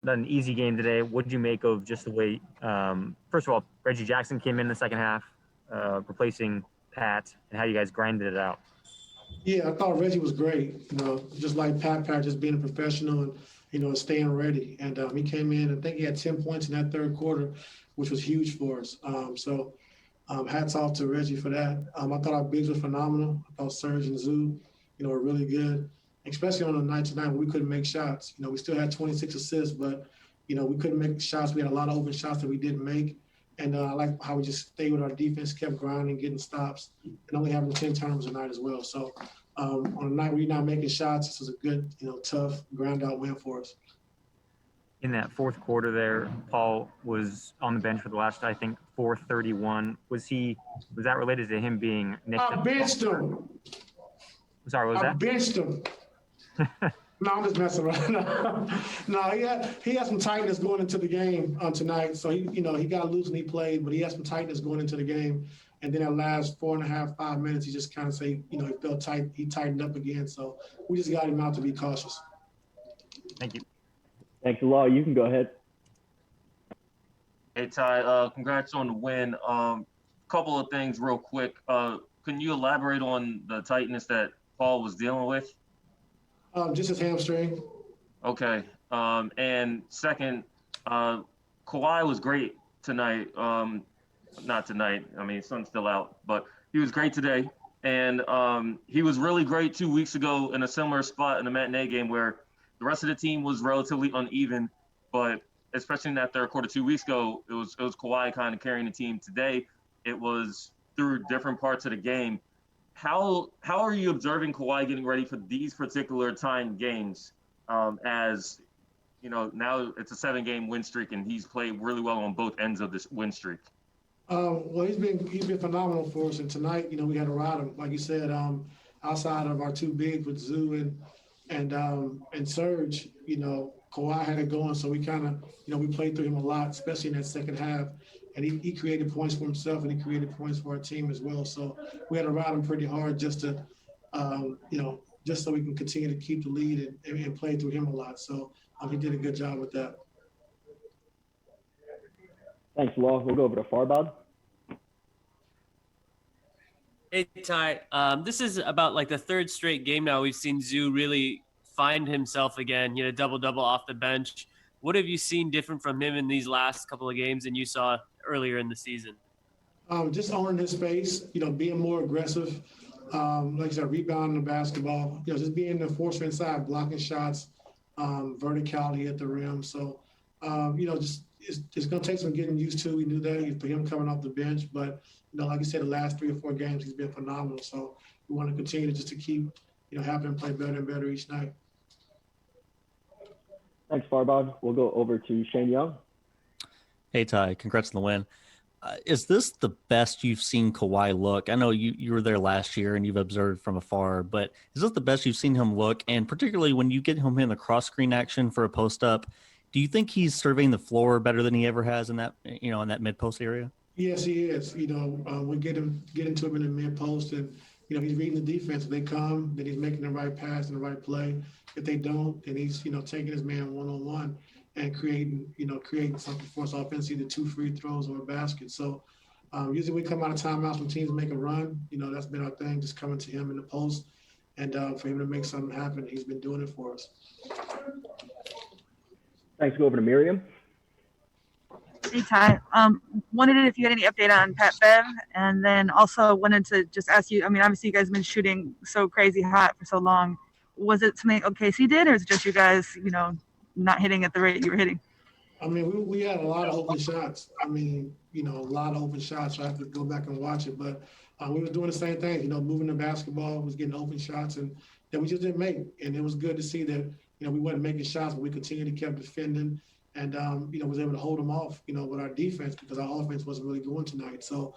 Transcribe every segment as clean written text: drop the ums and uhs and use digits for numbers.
an easy game today. What did you make of just the way, first of all, Reggie Jackson came in the second half, replacing Pat, and how you guys grinded it out? Yeah, I thought Reggie was great. Just like Pat just being a professional and staying ready. And he came in. I think he had 10 points in that third quarter, which was huge for us. Hats off to Reggie for that. I thought our bigs were phenomenal. I thought Serge and Zoo, were really good, especially on the night tonight when we couldn't make shots. We still had 26 assists, but we couldn't make shots. We had a lot of open shots that we didn't make. And I like how we just stayed with our defense, kept grinding, getting stops, and only having 10 turnovers a night as well. So on a night where you're not making shots, this was a good, tough, ground-out win for us. In that fourth quarter there, Paul was on the bench for the last, I think, 4:31. Was that related to him being nicked? I benched him. Sorry, what was that? I benched him. No, I'm just messing around. No, he had some tightness going into the game tonight. So he got loose and he played, but he had some tightness going into the game. And then that last 4.5, 5 minutes, he just kind of he felt tight. He tightened up again. So we just got him out to be cautious. Thank you. Thanks a lot. You can go ahead. Hey, Ty, congrats on the win. Couple of things real quick. Can you elaborate on the tightness that Paul was dealing with? Just his hamstring. Okay. And second, Kawhi was great tonight. Not tonight. I mean, sun's still out, but he was great today. And he was really great 2 weeks ago in a similar spot in the matinee game where the rest of the team was relatively uneven, but especially in that third quarter 2 weeks ago, it was Kawhi kind of carrying the team. Today, it was through different parts of the game. How are you observing Kawhi getting ready for these particular timed games? As now it's a 7-game win streak, and he's played really well on both ends of this win streak. Well, he's been phenomenal for us, and tonight, we had to ride him, like you said. Outside of our two bigs with Zoo and Serge, Kawhi had it going, so we kind of, we played through him a lot, especially in that second half. And he created points for himself, and he created points for our team as well. So we had to ride him pretty hard just to, just so we can continue to keep the lead and play through him a lot. So he did a good job with that. Thanks, Law. We'll go over to Farbod. Hey, Ty. This is about like the third straight game now we've seen Zoo really find himself again, double-double off the bench. What have you seen different from him in these last couple of games than you saw earlier in the season? Just owning his space, being more aggressive, like I said, rebounding the basketball, just being the enforcer inside, blocking shots, verticality at the rim. So, it's going to take some getting used to. We knew that for him coming off the bench, but like I said, the last 3 or 4 games he's been phenomenal. So we want to continue to keep having him play better and better each night. Thanks, Farbod. We'll go over to Shane Young. Hey, Ty. Congrats on the win. Is this the best you've seen Kawhi look? I know you were there last year and you've observed from afar, but is this the best you've seen him look? And particularly when you get him in the cross-screen action for a post-up, do you think he's surveying the floor better than he ever has in that, in that mid-post area? Yes, he is. We get into him in the mid-post, and he's reading the defense. If they come, then he's making the right pass and the right play. If they don't, then he's taking his man one-on-one and creating something for us offensively, either 2 free throws or a basket. So usually we come out of timeouts when teams make a run. That's been our thing, just coming to him in the post, and for him to make something happen. He's been doing it for us. Thanks. Go over to Miriam. Hey, Ty. Wanted if you had any update on Pat Bev, and then also wanted to just ask you, obviously you guys have been shooting so crazy hot for so long. Was it something OKC did, or is it just you guys, not hitting at the rate you were hitting? We had a lot of open shots. A lot of open shots. So I have to go back and watch it. But we were doing the same thing, moving the basketball, was getting open shots, and that we just didn't make. And it was good to see that, we wasn't making shots, but we continued to keep defending and, was able to hold them off, with our defense because our offense wasn't really going tonight. So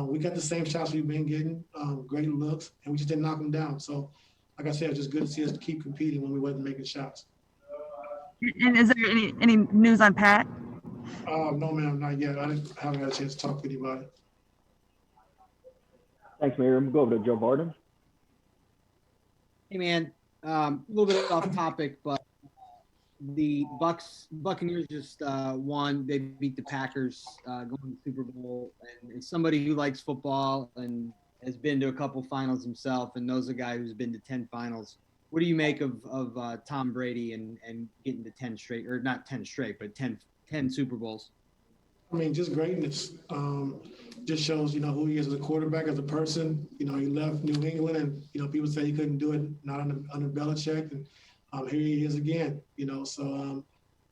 we got the same shots we've been getting, great looks, and we just didn't knock them down. So, like I said, it's just good to see us keep competing when we wasn't making shots. And is there any news on Pat? No, ma'am, not yet. I haven't had a chance to talk to anybody. Thanks, Miriam. We'll go over to Joe Barton. Hey, man. A little bit off topic, but the Buccaneers just won. They beat the Packers going to the Super Bowl. And as somebody who likes football and has been to a couple finals himself and knows a guy who's been to 10 finals, what do you make of Tom Brady and getting to 10 straight, or not 10 straight, but 10 Super Bowls? I mean, just greatness. Just shows, who he is as a quarterback, as a person. He left New England, and people say he couldn't do it, not under Belichick, and here he is again. So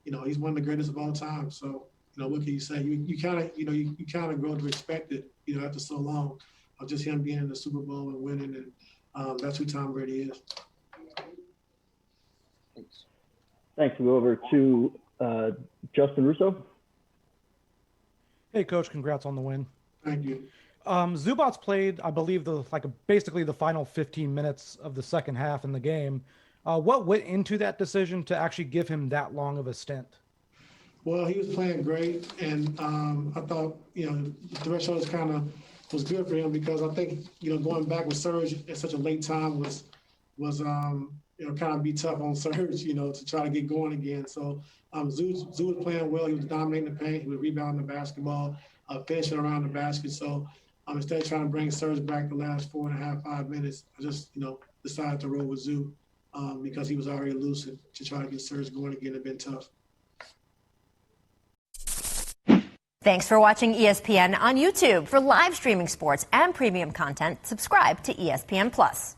he's one of the greatest of all time. So what can you say? You kind of grow to respect it. After so long of just him being in the Super Bowl and winning, and that's who Tom Brady is. Thanks. We'll go over to Justin Russo. Hey, Coach. Congrats on the win. Thank you. Zubats played, I believe, basically the final 15 minutes of the second half in the game. What went into that decision to actually give him that long of a stint? Well, he was playing great, and I thought, the threshold was good for him, because I think, going back with Serge at such a late time was kind of be tough on Serge, to try to get going again. So Zoo was playing well. He was dominating the paint. He was rebounding the basketball, finishing around the basket. So instead of trying to bring Serge back the last 4.5, 5 minutes, I just, decided to roll with Zoo because he was already elusive. To try to get Serge going again had been tough. Thanks for watching ESPN on YouTube. For live streaming sports and premium content, subscribe to ESPN+.